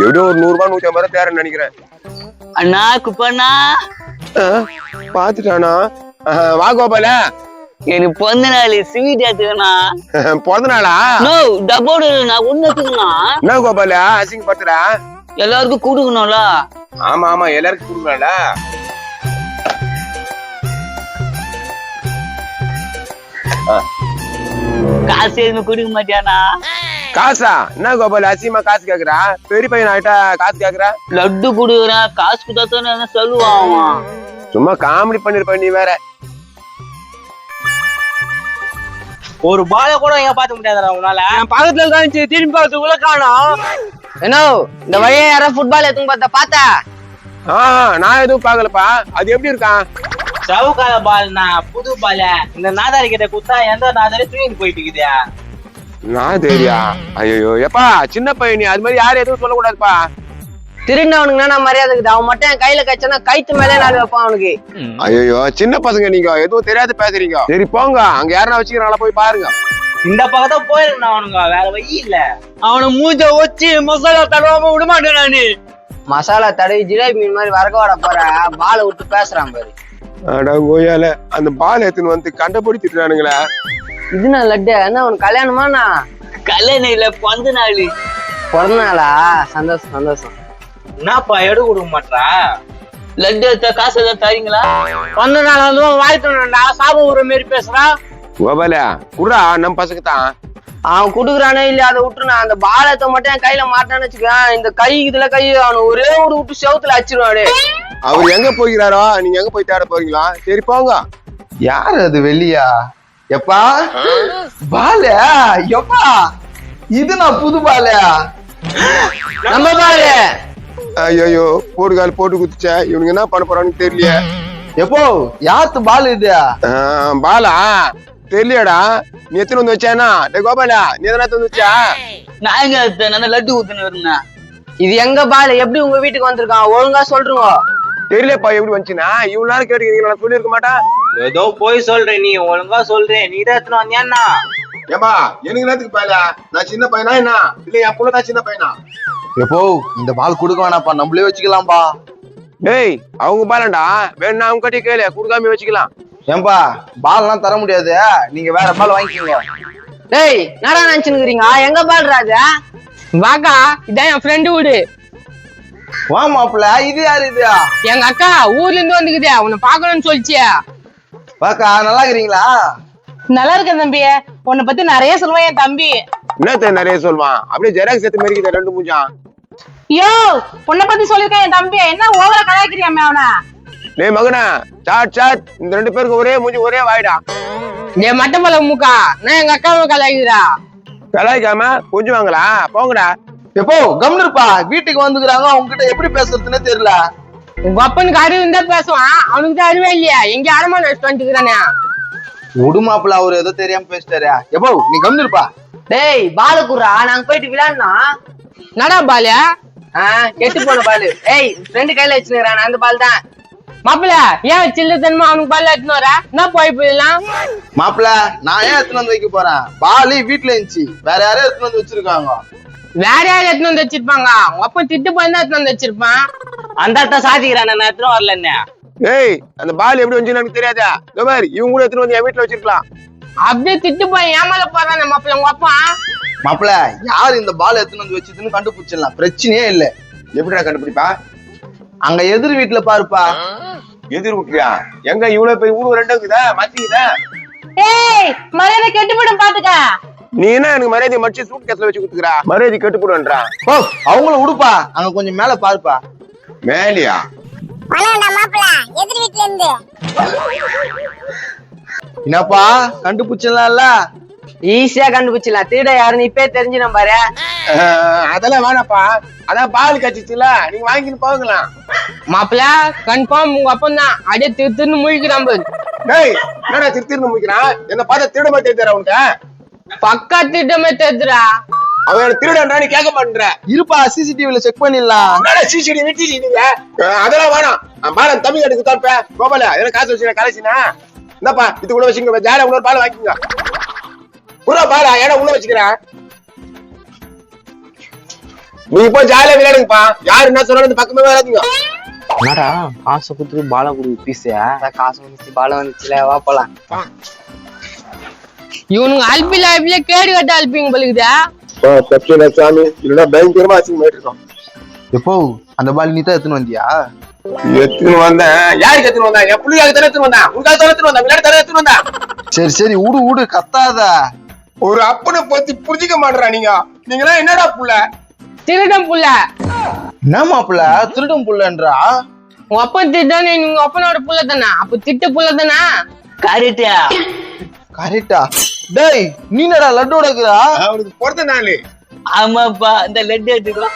எப்படியும் ஒரு 100 ரூபாய் 150 ரூபாய் தேரன்னு நினைக்கிறேன். அண்ணா குப்பண்ணா பாத்துட்டானா? வா கோபால, எனக்கு பிறந்த நாள் ஸ்வீட் எடுத்துக்கண்ணா. பிறந்த நாளா? நோ டப்போடு நான் ஒண்ணு எடுத்துக்கண்ணா. என்ன கோபால அசிங்கப்படுத்துற? எல்லாருக்கும் கொடுக்கணும்ல. ஆமா ஆமா எல்லாருக்கும் கொடுக்கணும்ல. காசு எதுவுமே கொடுக்க மாட்டியானா? காசா? என்ன கோபால அசிங்கமா காசு கேக்குறா? பெரிய பையன் ஆயிட்டா காசு கேக்குற? லட்டு குடுக்குறேன், காசு கொடுத்தாத்தானே சொல்லுவான். சும்மா காமெடி பண்ணிருப்ப நீ வேற. ஒரு பால கூட எங்க பாத்து முடியாதுடா உன்னால. பக்கத்துல தான் திரும்பி பார்த்துக்குள்ள காணோம். என்ன இந்த வழியா யாரோ ஃபுட்பால் எடுத்து பார்த்தா? நான் எதுவும் பாக்கலப்பா. அது எப்படி இருக்கான்? சவுக்கால பால்னா புது பால. இந்த நாதாரி கிட்ட குத்தா எந்த நாதாரி தூக்கிட்டு போயிட்டு இருக்குதா? நான் தெரியா? ஐயோ எப்பா சின்ன பையன், நீ அது மாதிரி யாரும் எதுவும் சொல்ல கூடாதுப்பா. திருண்டவனுக்குன்னா நான் மரியாதை இருக்குது. அவன் மட்டும் என் கையில கச்சனா கைத்து மேலே நாள் வைப்பான் அவனுக்கு. ஐயோ சின்ன பசங்க நீங்க, எதுவும் தெரியாது பேசுறீங்க. சரி போங்க, அங்க யாருன்னா வச்சுக்கிறாங்களா போய் பாருங்க. இந்த பக்கத்தான் போயிருக்கணும் அவனுங்க, வேற வழி இல்ல. அவனை மூஞ்ச வச்சு மசாலா தடவாம விட மாட்டேன் நானு. மசாலா தடவி ஜிலேபி மீன் மாதிரி வரக்க வர போற பாலை விட்டு பேசுறான் பாரு. அட கோயால, அந்த பால் எடுத்துன்னு வந்து கண்டபடிச்சுட்டானுங்களே. இது நான் லட்டு என்ன உனக்கு கல்யாணமாண்ணா? கல்யாணம் இல்ல, பிறந்த நாள். பிறந்த நாளா? சந்தோஷம் சந்தோஷம். என்னப்பா எடு கொடுக்க மாட்டா? லட்டு எடுத்தா காசு ஏதாவது தரீங்களா? பிறந்த நாள் வந்து வாழ்த்துடா சாபம் ஒரு மாரி பேசுறான். கோபால குடுறா, நம்ம பசங்க தான். அவன் குடுக்குறானே இல்ல, அதை விட்டுனா அந்த பாலத்தை மட்டும் என் கையில மாட்டான்னு வச்சுக்கேன். இந்த கை இதுல கை அவனு ஒரே ஒரு விட்டு செவுத்துல அடிச்சிருவாடு. அவர் எங்க போகிறாரோ நீங்க எங்க போய் தேட போறீங்களா? சரி போங்க. யாரு அது வெளியா? எப்பா பால எப்பா, இது நான் புது பால. நம்ம பாலு. ஐயோ போட்டுக்கால் போட்டு குத்துச்ச. இவனுங்க என்ன பண்ண போறான்னு தெரியலையே. எப்போ யாத்து பால் இது? பாலா தெரியலடா. நீ எத்தனை வந்து வச்சானா? டே கோபாலா, நீ எதனா வந்து வச்சா? நான் எங்க எடுத்தேன்? நான் லட்டு ஊத்துன்னு இருந்தேன். இது எங்க பாலு? எப்படி உங்க வீட்டுக்கு வந்திருக்கான்? ஒழுங்கா சொல்றீங்க. தெரியலப்பா எப்படி வந்துச்சுன்னா. இவ்வளவு நேரம் கேட்டுக்கிறீங்களா? நான் சொல்லியிருக்க மாட்டேன். ஏதோ போய் சொல்றேன், நீ ஒழுங்கா சொல்றேன். நீ தான் எத்தனை வந்தியான்னா? ஏப்பா எனக்கு நேரத்துக்கு பால, நான் சின்ன பையனா என்ன? இல்ல என் புள்ள தான் சின்ன பையனா? எப்போ இந்த பால் கொடுக்க வேணாப்பா, நம்மளே வச்சுக்கலாம்பா. டேய் அவங்க பாலண்டா, வேணா அவங்க கட்டி கேளு, கொடுக்காம வச்சுக்கலாம். ஏன்பா பால்லாம் தர முடியாது, நீங்க வேற பால் வாங்கிக்கோங்க. டேய் என்னடா நினைச்சுக்கிறீங்க? எங்க பால் ராஜா? வாக்கா, இதான் என் ஃப்ரெண்டு வீடு. வா மாப்பிள்ள, இது யாரு இது? எங்க அக்கா ஊர்ல இருந்து வந்துக்குதே, உன்னை பாக்கணும்னு சொல்லிச்சியா. வாக்கா நல்லா இருக்கிறீங்களா? நல்லா இருக்கேன் தம்பி. உன்னை பத்தி நிறைய சொல்லுவான் என் தம்பி. என்னத்த நிறைய சொல்லுவான்? அப்படியே ஜெராக்ஸ் எடுத்து மாதிரி ரெண்டு மூஞ்சான். யோ உன்னை பத்தி சொல்லிருக்கேன் என் தம்பி, என்ன ஓவரா கலாய்க்கிறியாமே அவனா? டேய் மகனா, சாட் சாட், இந்த ரெண்டு பேருக்கு ஒரே மூஞ்சி ஒரே வாய்டா. ஏ மட்டமலை மூக்கா, நான் எங்க அக்காவை கலாய்க்கிறா. கலாய்க்காம கொஞ்சம் வாங்களா போங்கடா. எப்போ கம்னு இருப்பா, வீட்டுக்கு வந்துக்கிறாங்க, உங்ககிட்ட எப்படி பேசுறதுன்னு தெரியல. உங்க அப்பனுக்கு அறிவு இருந்தா பேசுவான், அவனுக்கு தான் அறிவே இல்லையா? எங்க அடமான வந்துக்கிறானே. விடு மாப்பிள்ள, அவரு ஏதோ தெரியாம பேசிட்டாரு. எப்போ நீ கம்னு இருப்பா. டேய் பாலு குர்ரா, நாங்க போயிட்டு விளையாடனா? நடா பாலியா? கெட்டு போன பாலு. ஏய் ஃப்ரெண்டு கையில வச்சுக்கிறான், அந்த பால் தான். மாப்பிள்ள ஏன் சில்லத்தனமா அவனுக்கு பால் எடுத்துன்னு வர? என்ன போயிடலாம் மாப்பிள்ள, நான் ஏன் எடுத்துன்னு வந்து வைக்க போறேன்? பாலி வீட்டுல இருந்துச்சு, வேற யாரும் எடுத்துன்னு வந்து வச்சிருக்காங்க. வேற யாரும் எடுத்துன்னு வந்து வச்சிருப்பாங்க? உங்க அப்பா திட்டு போய் தான் எடுத்துன்னு வந்து வச்சிருப்பான். அந்த அர்த்தம் சாதிக்கிறான், நான் எத்தனை வரல என்ன? ஏய் அந்த பால் எப்படி வந்துச்சுன்னு எனக்கு தெரியாதா? இந்த மாதிரி இவங்க கூட எடுத்துன்னு வந்து என் வீட்டுல வச்சிருக்கலாம். அப்படியே திட்டு போய் ஏமால போறானே மாப்பிள்ள உங்க அப்பா. மாப்பிள்ள, யாரு இந்த பால் எடுத்துன்னு வந்து வச்சதுன்னு கண்டுபிடிச்சிடலாம், பிரச்சனையே இல்ல. எப்படிடா கண்டுபிடிப்பா? அங்க எதிர் வீட்டுல பாருப்பா. எதிர் விட்டுறியா? எங்க இவ்வளவு பெரிய ஊரு ரெண்டு இருக்குதா மாத்திக்குதா? ஏய் மரியாதை கெட்டுப்படும் பாத்துக்க. நீ என்ன எனக்கு மரியாதை மடிச்சு சூட் கேஸ்ல வச்சு குடுத்துக்கிறா? மரியாதை கெட்டுப்படுன்றா. ஓ அவங்கள விடுப்பா, அங்க கொஞ்சம் மேல பாருப்பா. மேலியா? எதிர் வீட்டுல இருந்து என்னப்பா கண்டுபிடிச்சிடலாம்ல? ஈஸியா கண்டுபிடிச்சலாம். திருட யாருன்னு இப்பே தெரிஞ்சிடும் பாரு. அதெல்லாம் வேணாப்பா, அதான் பால் கச்சிச்சுல, நீங்க வாங்கின்னு போகலாம். மாப்பிள்ள கன்ஃபார்ம் உங்க அப்பன் தான். அப்படியே திருன்னு முழிக்கிறான் பாரு. டேய் என்னடா திருத்திருந்து முடிக்கிறான்? என்ன பார்த்தா திருட மாதிரி தெரியுறா உனக்கு? பக்கா திட்டமே தெரிஞ்சுடா. அவன் எனக்கு திருடன்றா நீ கேட்க மாட்டேன்ற. இருப்பா சிசிடிவில செக் பண்ணிடலாம். என்னடா சிசிடி வெட்டிட்டீங்க? அதெல்லாம் வேணாம். பாலம் தம்பி கட்டுக்கு தரப்ப கோபால எதனா காசு வச்சுனா கலைச்சினா இந்தப்பா இது கூட வச்சுங்க. ஜாலியா இன்னொரு பால் வாங்கிக்கோங்க. புறா பாலா ஏன்னா உள்ள வச்சுக்கிறேன். நீ இப்போ ஜாலியா விளையாடுங்கப்பா. யாரு என்ன சொன்னாலும் இந்த பக்கமே வராதீங்க. என்னடா காசு கொடுத்துட்டு பாலை கொடுக்கு பீஸா? காசு வந்துச்சு பாலை வந்துச்சுல, வா போலாம். இவனுங்க அல்பில கேடு கட்ட அல்பிங்க பழுகுதா. தப்பில்ல சாமி, இல்லைன்னா பயங்கரமா அசிங்கமாயிட்டு இருக்கோம். எப்போ அந்த பால் நீ தான் எடுத்துன்னு வந்தியா? எத்துன்னு வந்தேன். யாருக்கு எத்துன்னு வந்தா? என் புள்ளிக்காக தானே எத்துன்னு வந்தேன். உங்களுக்காக தானே எத்துன்னு வந்தேன். விளையாட தானே எத்துன்னு வந்தேன். சரி சரி விடு கத்தாத. ஒரு அப்பனை பத்தி புரிஞ்சிக்க மாட்டேறா நீங்க. நீங்களா என்னடா புள்ள? திருடம் புள்ள. என்ன மாப்பிள்ள திருடும் புள்ளன்றா? உங்க அப்பன் திட்டானே, உங்க அப்பனோட புள்ள தானே, அப்ப திட்ட புள்ள தானே. கரெக்டா கரெக்டா? டேய் நீ என்னடா லட்டோட இருக்குதா? அவனுக்கு பிறந்த நாள். ஆமாப்பா, இந்த லட்டு எடுத்துக்கோ.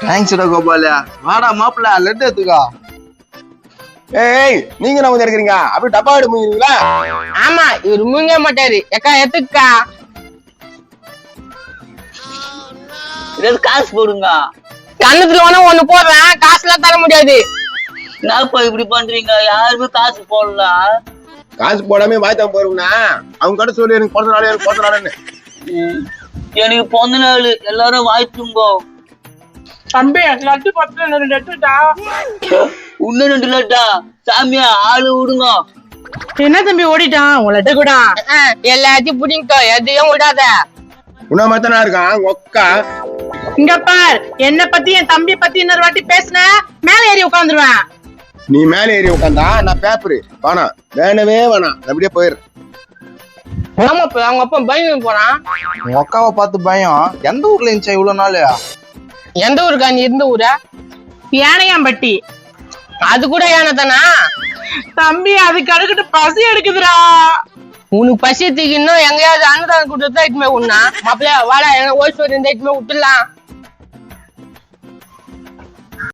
தேங்க்ஸ்டா கோபாலியா. வாடா மாப்பிள்ள லட்டு எடுத்துக்கோ. ஏய் நீங்க என்ன வந்து எடுக்கிறீங்க? அப்படி டப்பா எடுப்பீங்களா? ஆமா, இவரு முங்க மாட்டாரு. எக்கா எத்துக்கா. ஏதாவது காசு போடுங்க. கண்ணத்துல வேணா ஒண்ணு போடுறேன், காசுலாம் தர முடியாது. என்னப்பா இப்படி பண்றீங்க? யாருமே காசு போடல. காசு போடாம வாய்த்தான் போறீங்கன்னா அவங்க கடை சொல்லி எனக்கு பிறந்த நாள் எனக்கு பிறந்த நாள்னு. எனக்கு பிறந்த நாள், எல்லாரும் வாழ்த்துங்க. தம்பி லட்டு 10 லட்டுடா. இன்னும் 2 லட்டா? சாமியா ஆளு விடுங்க. என்ன தம்பி ஓடிட்டான்? உன் லட்டு கூட எல்லாத்தையும் புடிங்க, எதையும் விடாத. உன்ன மாதிரிதானா இருக்கான் ஒக்கா. இங்க பார், என்ன பத்தி என் தம்பி பத்தி இன்னொரு வாட்டி பேசுன மேல ஏறி உட்காந்துருவேன். நீ மேல ஏறி உட்காந்தா நான் பேப்பரு வேணாம். வேணவே வேணாம், அப்படியே போயிரு. ஆமா, இப்ப அவங்க அப்பா பயந்து போறான். உங்க அக்காவை பார்த்து பயம். எந்த ஊர்ல இருந்துச்சா இவ்வளவு நாள்? எந்த ஊருக்கா நீ இருந்த ஊரா? யானையாம்பட்டி. அது கூட யானை தானா? தம்பி அதுக்கு அடுக்கிட்டு பசி எடுக்குதுடா. உனக்கு பசி தீக்கணும் எங்கேயாவது அன்னதானம் கூட்டத்தான் இட்டுமே உண்ணா. மாப்பிள்ள வாடா, எங்க ஓய்ஸ் இருந்தா இட்டுமே விட்டுலாம்.